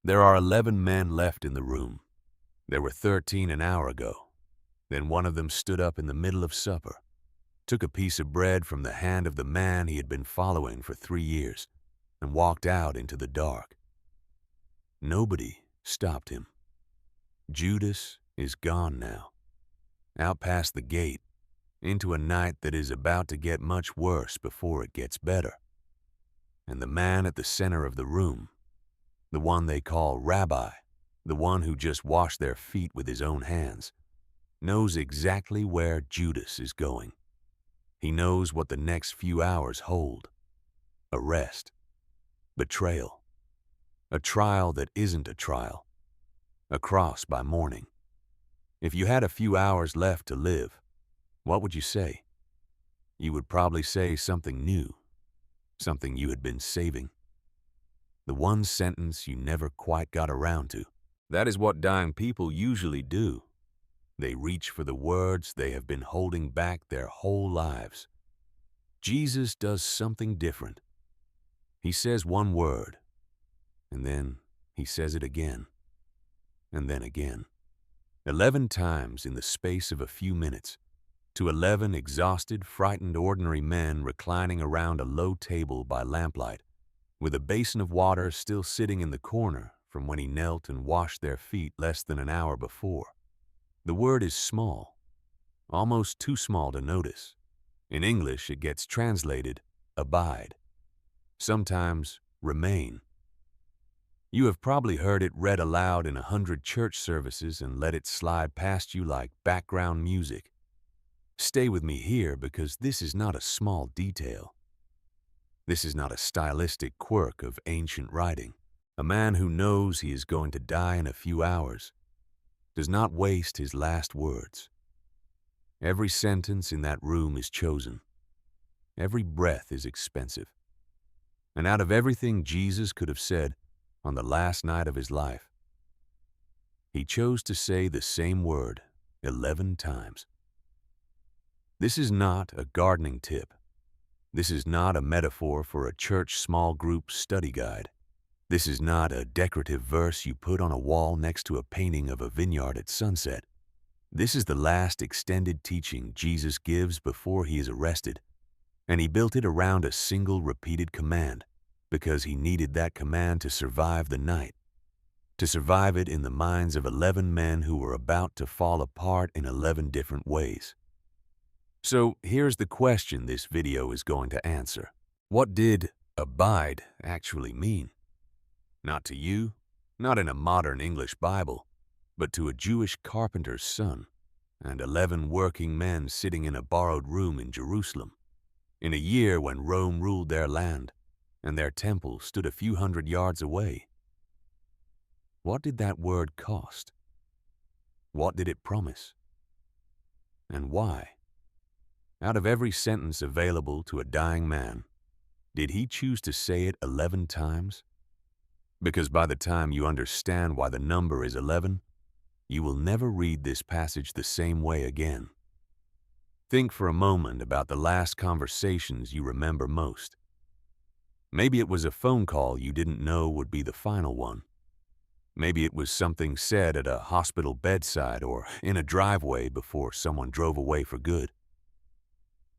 There are 11 men left in the room. There were 13 an hour ago. Then one of them stood up in the middle of supper, took a piece of bread from the hand of the man he had been following for 3 years, and walked out into the dark. Nobody stopped him. Judas is gone now, out past the gate, into a night that is about to get much worse before it gets better. And the man at the center of the room, the one they call Rabbi, the one who just washed their feet with his own hands, knows exactly where Judas is going. He knows what the next few hours hold. Arrest, betrayal, a trial that isn't a trial, a cross by morning. If you had a few hours left to live, what would you say? You would probably say something new, something you had been saving. The one sentence you never quite got around to. That is what dying people usually do. They reach for the words they have been holding back their whole lives. Jesus does something different. He says one word, and then he says it again, and then again. 11 times in the space of a few minutes, to 11 exhausted, frightened, ordinary men reclining around a low table by lamplight, with a basin of water still sitting in the corner from when he knelt and washed their feet less than an hour before. The word is small, almost too small to notice. In English, it gets translated abide, sometimes remain. You have probably heard it read aloud in 100 church services and let it slide past you like background music. Stay with me here because this is not a small detail. This is not a stylistic quirk of ancient writing. A man who knows he is going to die in a few hours does not waste his last words. Every sentence in that room is chosen. Every breath is expensive. And out of everything Jesus could have said on the last night of his life, he chose to say the same word 11 times. This is not a gardening tip. This is not a metaphor for a church small group study guide. This is not a decorative verse you put on a wall next to a painting of a vineyard at sunset. This is the last extended teaching Jesus gives before he is arrested, and he built it around a single repeated command because he needed that command to survive the night, to survive it in the minds of 11 men who were about to fall apart in 11 different ways. So here's the question this video is going to answer. What did abide actually mean? Not to you, not in a modern English Bible, but to a Jewish carpenter's son and 11 working men sitting in a borrowed room in Jerusalem, in a year when Rome ruled their land and their temple stood a few hundred yards away. What did that word cost? What did it promise? And why? Out of every sentence available to a dying man, did he choose to say it 11 times? Because by the time you understand why the number is 11, you will never read this passage the same way again. Think for a moment about the last conversations you remember most. Maybe it was a phone call you didn't know would be the final one. Maybe it was something said at a hospital bedside or in a driveway before someone drove away for good.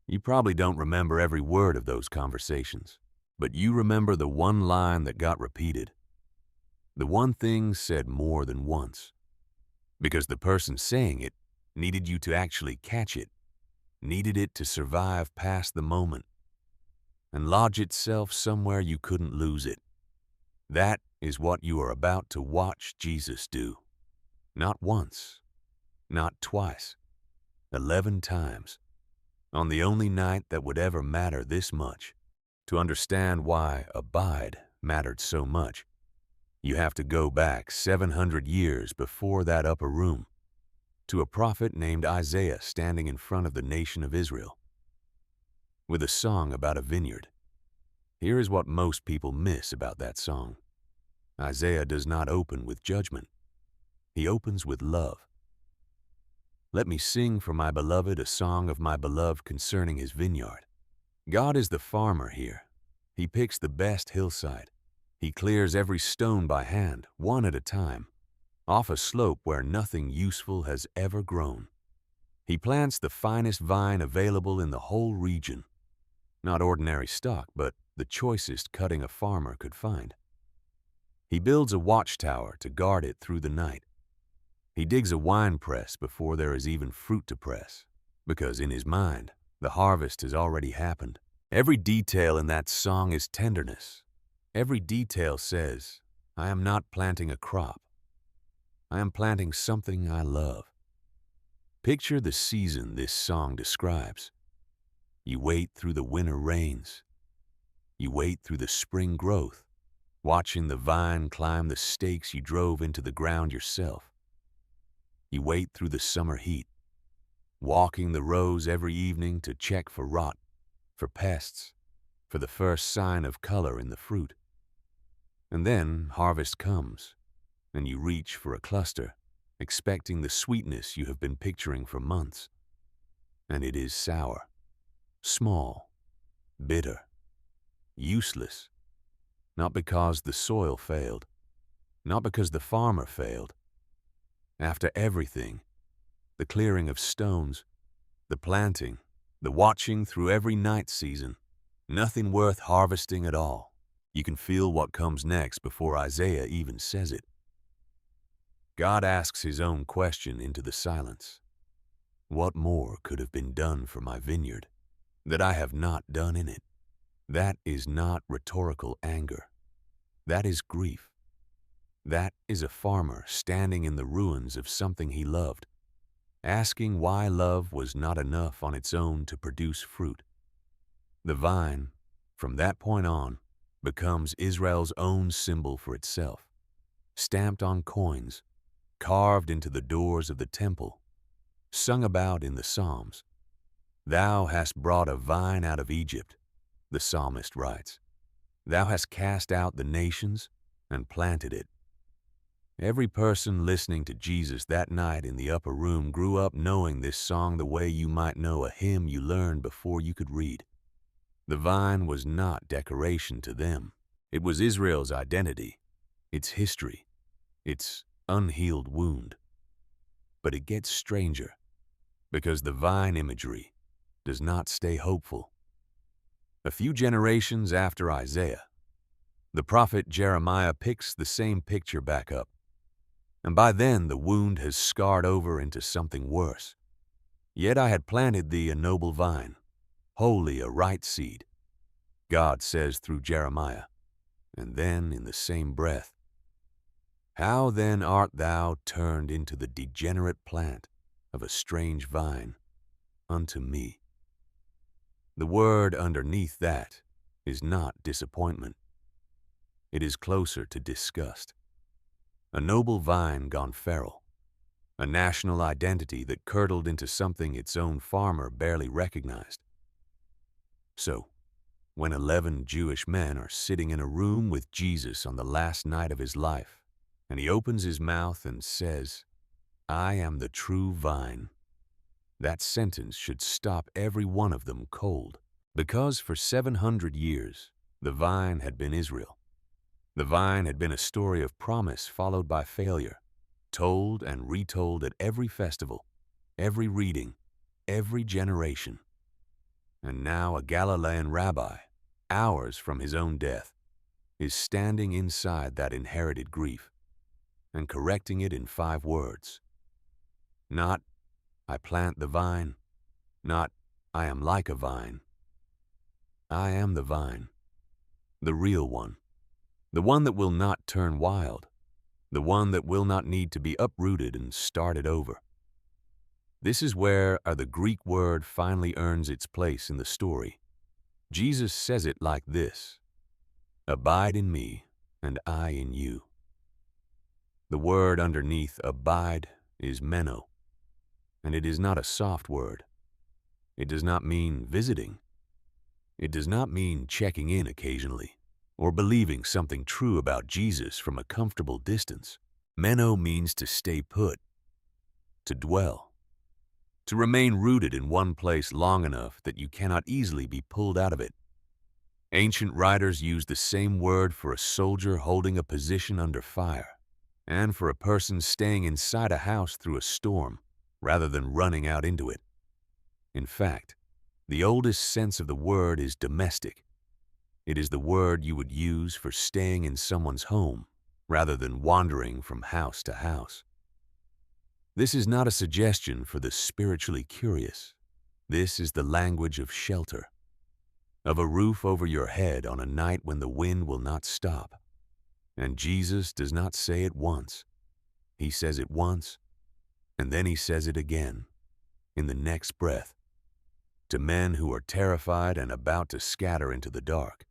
You probably don't remember every word of those conversations, but you remember the one line that got repeated. The one thing said more than once. Because the person saying it needed you to actually catch it, needed it to survive past the moment, and lodge itself somewhere you couldn't lose it. That is what you are about to watch Jesus do. Not once, not twice, 11 times, on the only night that would ever matter this much. To understand why abide mattered so much, you have to go back 700 years before that upper room, to a prophet named Isaiah standing in front of the nation of Israel, with a song about a vineyard. Here is what most people miss about that song. Isaiah does not open with judgment. He opens with love. Let me sing for my beloved a song of my beloved concerning his vineyard. God is the farmer here. He picks the best hillside, He clears every stone by hand, one at a time, off a slope where nothing useful has ever grown. He plants the finest vine available in the whole region. Not ordinary stock, but the choicest cutting a farmer could find. He builds a watchtower to guard it through the night. He digs a wine press before there is even fruit to press, because in his mind, the harvest has already happened. Every detail in that song is tenderness. Every detail says, I am not planting a crop. I am planting something I love. Picture the season this song describes. You wait through the winter rains. You wait through the spring growth, watching the vine climb the stakes you drove into the ground yourself. You wait through the summer heat, walking the rows every evening to check for rot, for pests, for the first sign of color in the fruit. And then harvest comes, and you reach for a cluster, expecting the sweetness you have been picturing for months. And it is sour, small, bitter, useless, not because the soil failed, not because the farmer failed. After everything, the clearing of stones, the planting, the watching through every night season, nothing worth harvesting at all. You can feel what comes next before Isaiah even says it. God asks his own question into the silence. What more could have been done for my vineyard that I have not done in it? That is not rhetorical anger. That is grief. That is a farmer standing in the ruins of something he loved, asking why love was not enough on its own to produce fruit. The vine, from that point on, becomes Israel's own symbol for itself, stamped on coins, carved into the doors of the temple, sung about in the Psalms. Thou hast brought a vine out of Egypt, the psalmist writes. Thou hast cast out the nations and planted it. Every person listening to Jesus that night in the upper room grew up knowing this song the way you might know a hymn you learned before you could read. The vine was not decoration to them. It was Israel's identity, its history, its unhealed wound. But it gets stranger, because the vine imagery does not stay hopeful. A few generations after Isaiah, the prophet Jeremiah picks the same picture back up, and by then the wound has scarred over into something worse. Yet I had planted thee a noble vine, wholly a right seed, God says through Jeremiah, and then in the same breath, how then art thou turned into the degenerate plant of a strange vine unto me? The word underneath that is not disappointment. It is closer to disgust. A noble vine gone feral, a national identity that curdled into something its own farmer barely recognized. So, when 11 Jewish men are sitting in a room with Jesus on the last night of his life, and he opens his mouth and says, I am the true vine, that sentence should stop every one of them cold, because for 700 years, the vine had been Israel. The vine had been a story of promise followed by failure, told and retold at every festival, every reading, every generation. And now a Galilean rabbi, hours from his own death, is standing inside that inherited grief and correcting it in 5 words. Not, I plant the vine, not, I am like a vine. I am the vine, the real one, the one that will not turn wild, the one that will not need to be uprooted and started over. This is where the Greek word finally earns its place in the story. Jesus says it like this, abide in me and I in you. The word underneath abide is meno, and it is not a soft word. It does not mean visiting. It does not mean checking in occasionally or believing something true about Jesus from a comfortable distance. Meno means to stay put, to dwell, to remain rooted in one place long enough that you cannot easily be pulled out of it. Ancient writers used the same word for a soldier holding a position under fire, and for a person staying inside a house through a storm rather than running out into it. In fact, the oldest sense of the word is domestic. It is the word you would use for staying in someone's home rather than wandering from house to house. This is not a suggestion for the spiritually curious. This is the language of shelter, of a roof over your head on a night when the wind will not stop. And Jesus does not say it once. He says it once, and then he says it again, in the next breath, to men who are terrified and about to scatter into the dark.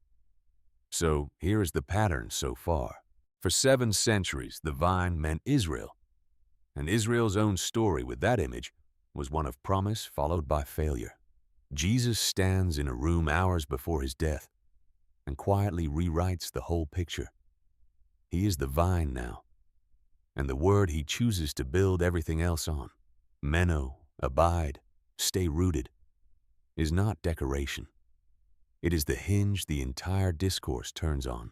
So here is the pattern so far. For 7 centuries, the vine meant Israel, and Israel's own story with that image was one of promise followed by failure. Jesus stands in a room hours before his death and quietly rewrites the whole picture. He is the vine now, and the word he chooses to build everything else on, meno, abide, stay rooted, is not decoration. It is the hinge the entire discourse turns on.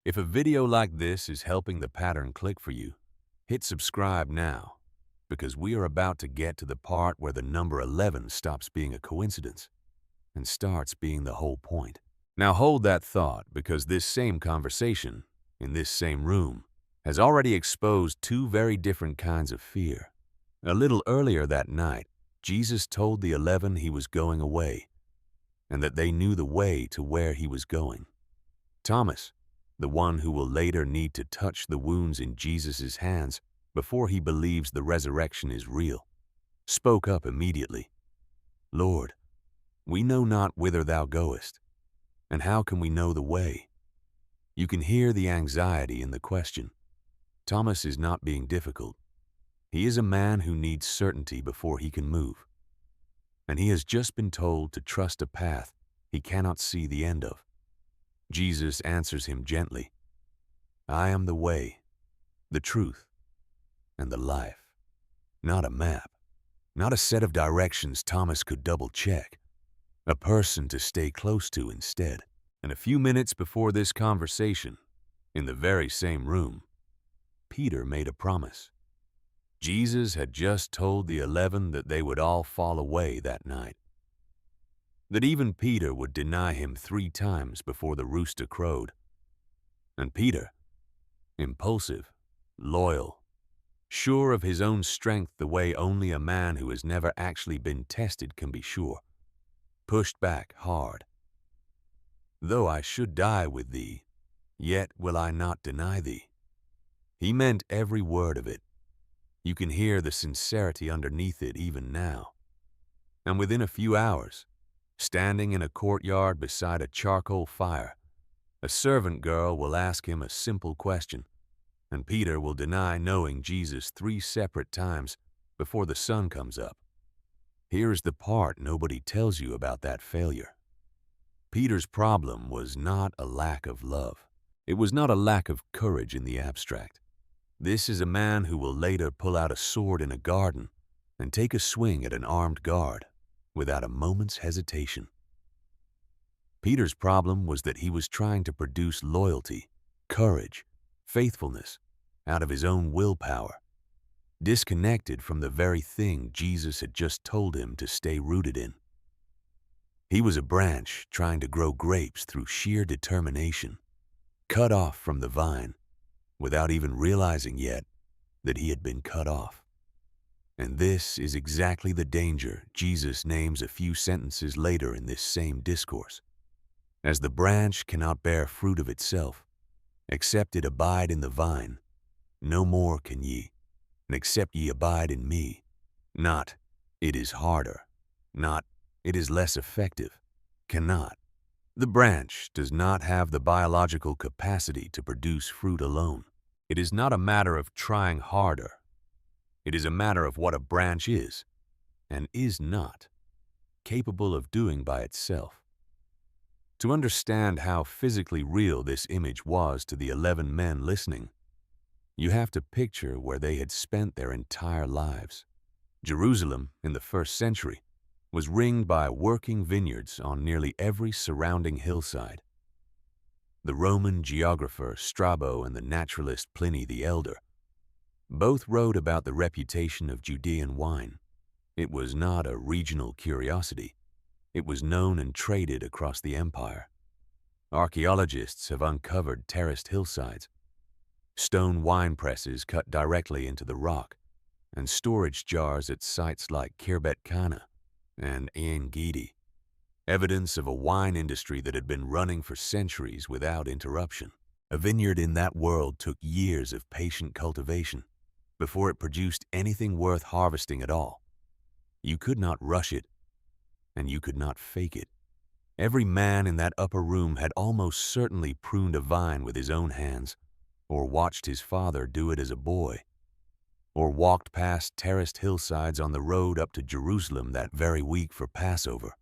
If a video like this is helping the pattern click for you, hit subscribe now, because we are about to get to the part where the number 11 stops being a coincidence and starts being the whole point. Now hold that thought, because this same conversation, in this same room, has already exposed 2 very different kinds of fear. A little earlier that night, Jesus told the 11 he was going away, and that they knew the way to where he was going. Thomas, the one who will later need to touch the wounds in Jesus' hands before he believes the resurrection is real, spoke up immediately. Lord, we know not whither thou goest, and how can we know the way? You can hear the anxiety in the question. Thomas is not being difficult. He is a man who needs certainty before he can move, and he has just been told to trust a path he cannot see the end of. Jesus answers him gently, I am the way, the truth, and the life. Not a map, not a set of directions Thomas could double-check, a person to stay close to instead. And a few minutes before this conversation, in the very same room, Peter made a promise. Jesus had just told the 11 that they would all fall away that night, that even Peter would deny him 3 times before the rooster crowed. And Peter, impulsive, loyal, sure of his own strength the way only a man who has never actually been tested can be sure, pushed back hard. Though I should die with thee, yet will I not deny thee. He meant every word of it. You can hear the sincerity underneath it even now. And within a few hours, standing in a courtyard beside a charcoal fire, a servant girl will ask him a simple question, and Peter will deny knowing Jesus 3 separate times before the sun comes up. Here is the part nobody tells you about that failure. Peter's problem was not a lack of love. It was not a lack of courage in the abstract. This is a man who will later pull out a sword in a garden and take a swing at an armed guard without a moment's hesitation. Peter's problem was that he was trying to produce loyalty, courage, faithfulness out of his own willpower, disconnected from the very thing Jesus had just told him to stay rooted in. He was a branch trying to grow grapes through sheer determination, cut off from the vine, without even realizing yet that he had been cut off. And this is exactly the danger Jesus names a few sentences later in this same discourse. As the branch cannot bear fruit of itself, except it abide in the vine, no more can ye, and except ye abide in me. Not, it is harder, not, it is less effective, cannot. The branch does not have the biological capacity to produce fruit alone. It is not a matter of trying harder. It is a matter of what a branch is, and is not, capable of doing by itself. To understand how physically real this image was to the 11 men listening, you have to picture where they had spent their entire lives. Jerusalem, in the 1st century, was ringed by working vineyards on nearly every surrounding hillside. the Roman geographer Strabo and the naturalist Pliny the Elder. Both wrote about the reputation of Judean wine. It was not a regional curiosity. It was known and traded across the empire. Archaeologists have uncovered terraced hillsides, stone wine presses cut directly into the rock, and storage jars at sites like Khirbet Kana and Ain Gedi, evidence of a wine industry that had been running for centuries without interruption. A vineyard in that world took years of patient cultivation before it produced anything worth harvesting at all. You could not rush it, and you could not fake it. Every man in that upper room had almost certainly pruned a vine with his own hands, or watched his father do it as a boy, or walked past terraced hillsides on the road up to Jerusalem that very week for Passover,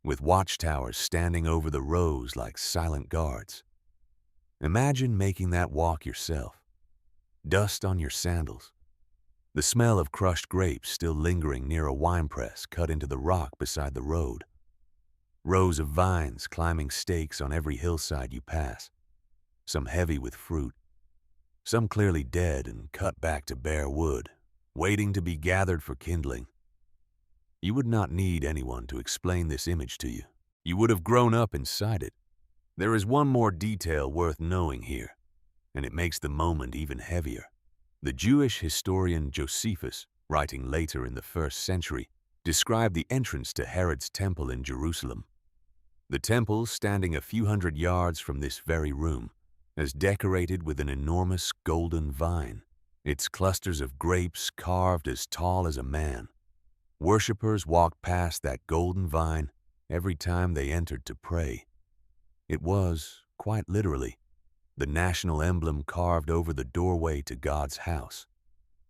with watchtowers standing over the rows like silent guards. Imagine making that walk yourself. Dust on your sandals, the smell of crushed grapes still lingering near a winepress cut into the rock beside the road. Rows of vines climbing stakes on every hillside you pass, some heavy with fruit, some clearly dead and cut back to bare wood, waiting to be gathered for kindling. You would not need anyone to explain this image to you. You would have grown up inside it. There is one more detail worth knowing here, and it makes the moment even heavier. The Jewish historian Josephus, writing later in the 1st century, described the entrance to Herod's temple in Jerusalem. The temple, standing a few hundred yards from this very room, is decorated with an enormous golden vine, its clusters of grapes carved as tall as a man. Worshippers walked past that golden vine every time they entered to pray. It was, quite literally, the national emblem carved over the doorway to God's house.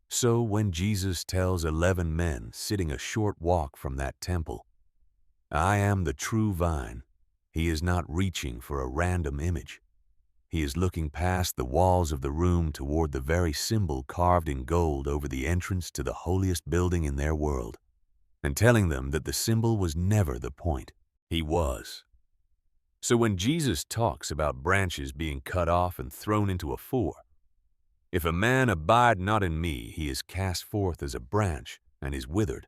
So when Jesus tells 11 men sitting a short walk from that temple, "I am the true vine," he is not reaching for a random image. He is looking past the walls of the room toward the very symbol carved in gold over the entrance to the holiest building in their world, and telling them that the symbol was never the point. He was. So when Jesus talks about branches being cut off and thrown into a fire, "If a man abide not in me, he is cast forth as a branch and is withered,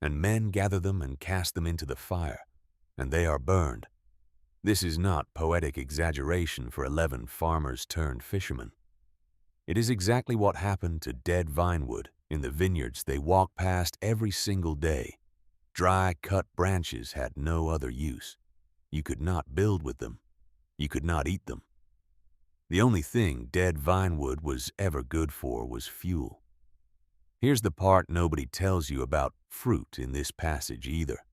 and men gather them and cast them into the fire, and they are burned." This is not poetic exaggeration for 11 farmers turned fishermen. It is exactly what happened to dead vinewood in the vineyards they walked past every single day. Dry, cut branches had no other use. You could not build with them. You could not eat them. The only thing dead vinewood was ever good for was fuel. Here's the part nobody tells you about fruit in this passage either.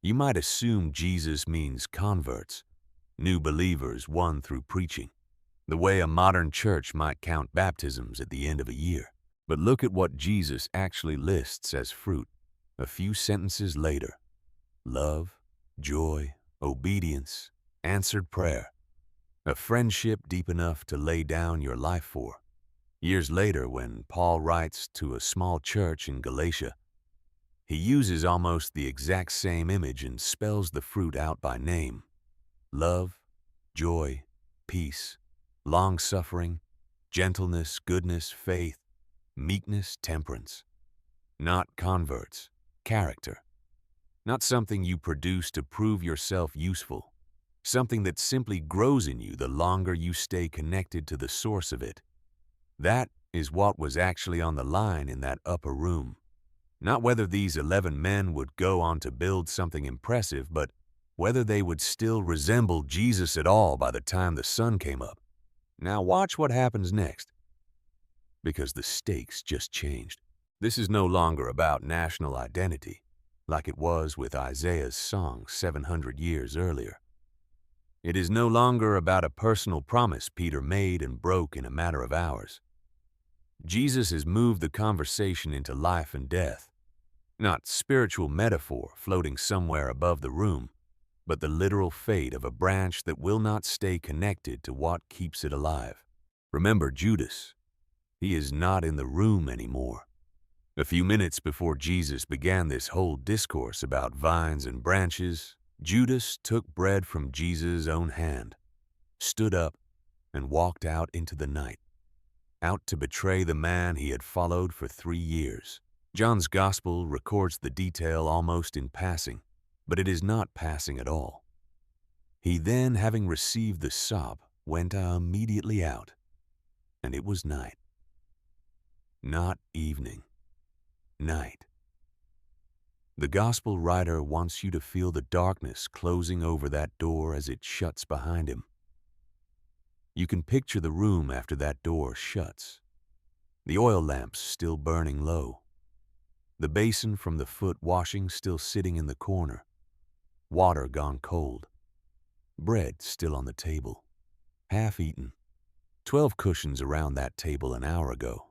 You might assume Jesus means converts, new believers won through preaching, the way a modern church might count baptisms at the end of a year. But look at what Jesus actually lists as fruit a few sentences later: love, joy, obedience, answered prayer, a friendship deep enough to lay down your life for. Years later, when Paul writes to a small church in Galatia, he uses almost the exact same image and spells the fruit out by name: love, joy, peace, long-suffering, gentleness, goodness, faith, meekness, temperance. Not converts, character. Not something you produce to prove yourself useful, something that simply grows in you the longer you stay connected to the source of it. That is what was actually on the line in that upper room. Not whether these 11 men would go on to build something impressive, but whether they would still resemble Jesus at all by the time the sun came up. Now watch what happens next, because the stakes just changed. This is no longer about national identity, like it was with Isaiah's song 700 years earlier. It is no longer about a personal promise Peter made and broke in a matter of hours. Jesus has moved the conversation into life and death, not spiritual metaphor floating somewhere above the room, but the literal fate of a branch that will not stay connected to what keeps it alive. Remember Judas. He is not in the room anymore. A few minutes before Jesus began this whole discourse about vines and branches, Judas took bread from Jesus' own hand. stood up, and walked out into the night, out to betray the man he had followed for 3 years. John's Gospel records the detail almost in passing, but it is not passing at all. He then, having received the sop, went immediately out, and it was night. Not evening, night. The Gospel writer wants you to feel the darkness closing over that door as it shuts behind him. You can picture the room after that door shuts. The oil lamps still burning low. The basin from the foot washing still sitting in the corner. Water gone cold. Bread still on the table, half eaten. 12 cushions around that table an hour ago.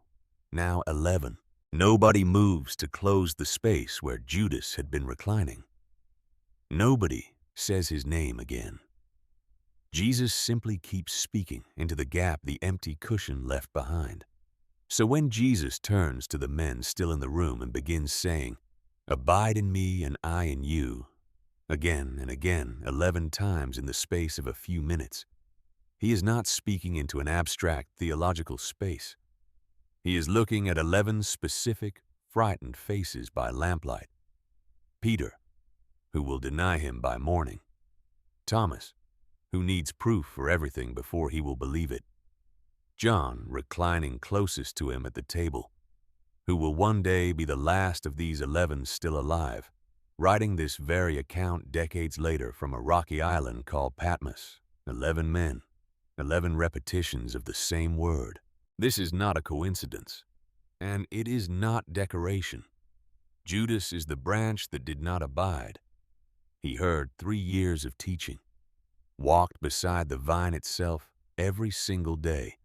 Now 11. Nobody moves to close the space where Judas had been reclining. Nobody says his name again. Jesus simply keeps speaking into the gap the empty cushion left behind. So when Jesus turns to the men still in the room and begins saying, "Abide in me and I in you," again and again, 11 times in the space of a few minutes, he is not speaking into an abstract theological space. He is looking at 11 specific, frightened faces by lamplight. Peter, who will deny him by morning. Thomas, who needs proof for everything before he will believe it. John, reclining closest to him at the table, who will one day be the last of these 11 still alive, writing this very account decades later from a rocky island called Patmos. 11 men, 11 repetitions of the same word. This is not a coincidence, and it is not decoration. Judas is the branch that did not abide. He heard 3 years of teaching, walked beside the vine itself every single day,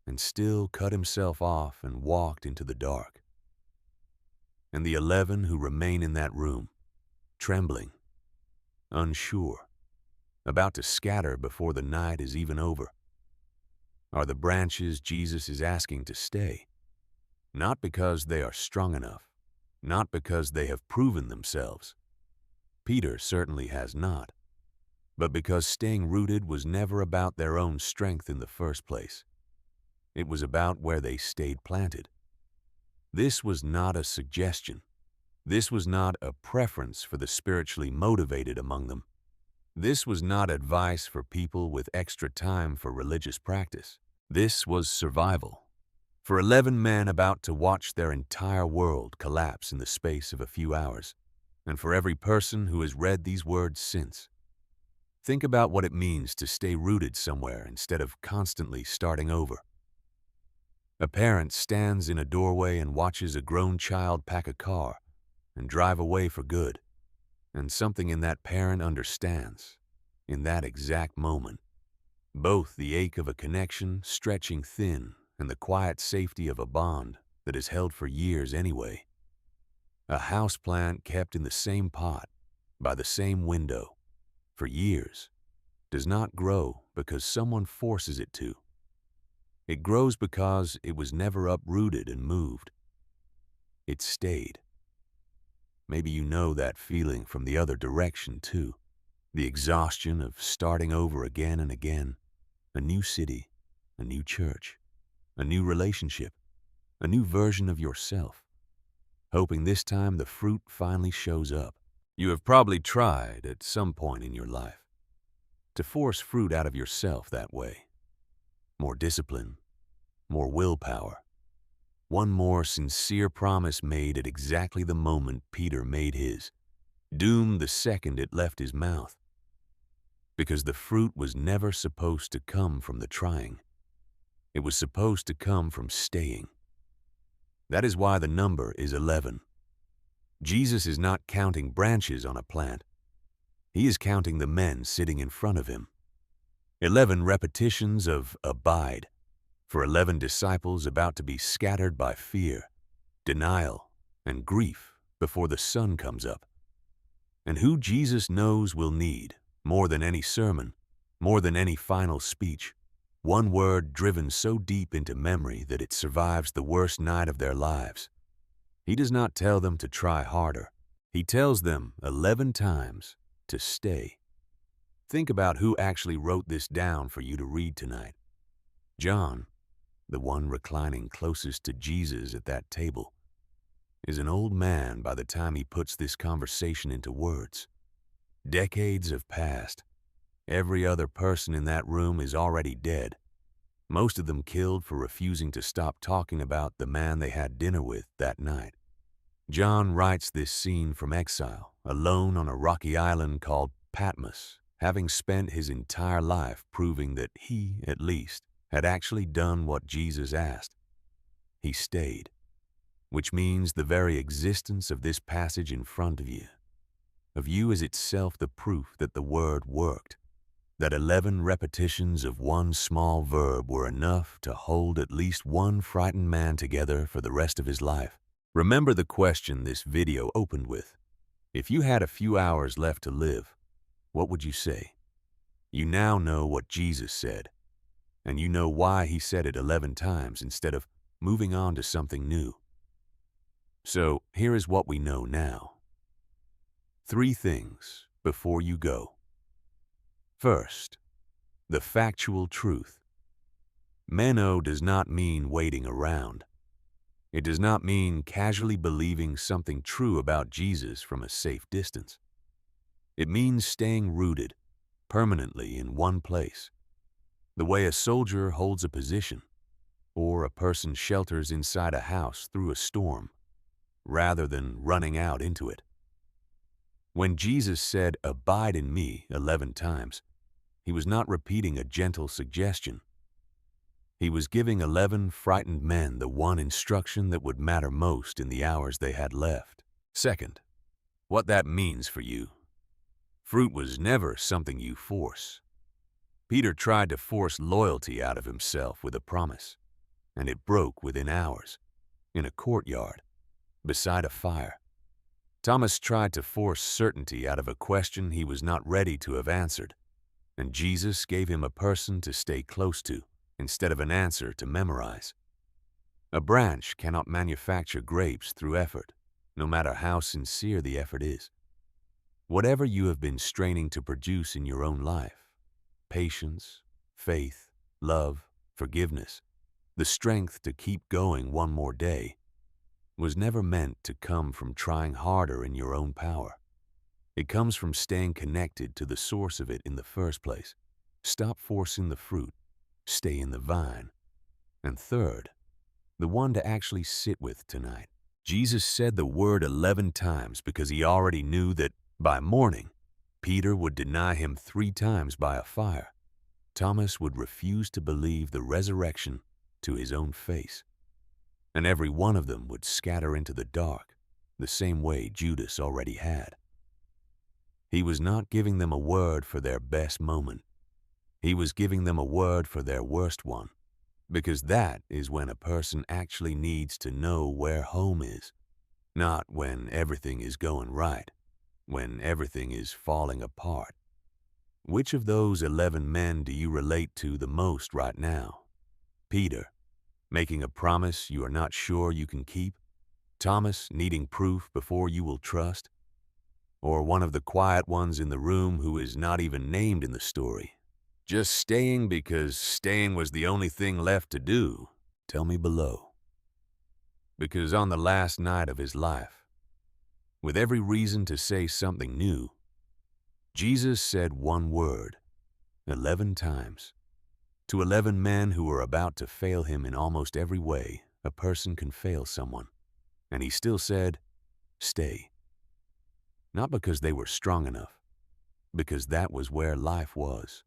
and still cut himself off and walked into the dark. And the 11 who remain in that room, trembling, unsure, about to scatter before the night is even over, are the branches Jesus is asking to stay, not because they are strong enough, not because they have proven themselves. Peter certainly has not, but because staying rooted was never about their own strength in the first place. It was about where they stayed planted. This was not a suggestion. This was not a preference for the spiritually motivated among them. This was not advice for people with extra time for religious practice. This was survival. For 11 men about to watch their entire world collapse in the space of a few hours, and for every person who has read these words since. Think about what it means to stay rooted somewhere instead of constantly starting over. A parent stands in a doorway and watches a grown child pack a car and drive away for good, and something in that parent understands, in that exact moment, both the ache of a connection stretching thin and the quiet safety of a bond that is held for years anyway. A houseplant kept in the same pot, by the same window, for years, does not grow because someone forces it to. It grows because it was never uprooted and moved. It stayed. Maybe you know that feeling from the other direction too. The exhaustion of starting over again and again. A new city, a new church, a new relationship, a new version of yourself. Hoping this time the fruit finally shows up. You have probably tried at some point in your life to force fruit out of yourself that way. More discipline, more willpower, one more sincere promise made at exactly the moment Peter made his, doomed the second it left his mouth. Because the fruit was never supposed to come from the trying. It was supposed to come from staying. That is why the number is 11. Jesus is not counting branches on a plant. He is counting the men sitting in front of him. 11 repetitions of abide for 11 disciples about to be scattered by fear, denial, and grief before the sun comes up. And who Jesus knows will need, more than any sermon, more than any final speech, one word driven so deep into memory that it survives the worst night of their lives. He does not tell them to try harder. He tells them 11 times to stay. Think about who actually wrote this down for you to read tonight. John, the one reclining closest to Jesus at that table, is an old man by the time he puts this conversation into words. Decades have passed. Every other person in that room is already dead, most of them killed for refusing to stop talking about the man they had dinner with that night. John writes this scene from exile, alone on a rocky island called Patmos, having spent his entire life proving that he, at least, had actually done what Jesus asked. He stayed, which means the very existence of this passage in front of you is itself the proof that the word worked, that 11 repetitions of one small verb were enough to hold at least one frightened man together for the rest of his life. Remember the question this video opened with. If you had a few hours left to live, what would you say? You now know what Jesus said, and you know why he said it 11 times instead of moving on to something new. So here is what we know now. 3 things before you go. First, the factual truth. Meno does not mean waiting around. It does not mean casually believing something true about Jesus from a safe distance. It means staying rooted, permanently in one place, the way a soldier holds a position, or a person shelters inside a house through a storm, rather than running out into it. When Jesus said, "Abide in me," 11 times, he was not repeating a gentle suggestion. He was giving 11 frightened men the one instruction that would matter most in the hours they had left. Second, what that means for you. Fruit was never something you force. Peter tried to force loyalty out of himself with a promise, and it broke within hours, in a courtyard, beside a fire. Thomas tried to force certainty out of a question he was not ready to have answered, and Jesus gave him a person to stay close to, instead of an answer to memorize. A branch cannot manufacture grapes through effort, no matter how sincere the effort is. Whatever you have been straining to produce in your own life, patience, faith, love, forgiveness, the strength to keep going one more day, was never meant to come from trying harder in your own power. It comes from staying connected to the source of it in the first place. Stop forcing the fruit. Stay in the vine. And third, the one to actually sit with tonight. Jesus said the word 11 times because he already knew that by morning, Peter would deny him 3 times by a fire. Thomas would refuse to believe the resurrection to his own face. And every one of them would scatter into the dark, the same way Judas already had. He was not giving them a word for their best moment. He was giving them a word for their worst one, because that is when a person actually needs to know where home is, not when everything is going right, when everything is falling apart. Which of those 11 men do you relate to the most right now? Peter, making a promise you are not sure you can keep? Thomas, needing proof before you will trust? Or one of the quiet ones in the room who is not even named in the story, just staying because staying was the only thing left to do? Tell me below. Because on the last night of his life, with every reason to say something new, Jesus said one word, 11 times. To 11 men who were about to fail him in almost every way a person can fail someone. And he still said, "Stay." Not because they were strong enough, because that was where life was.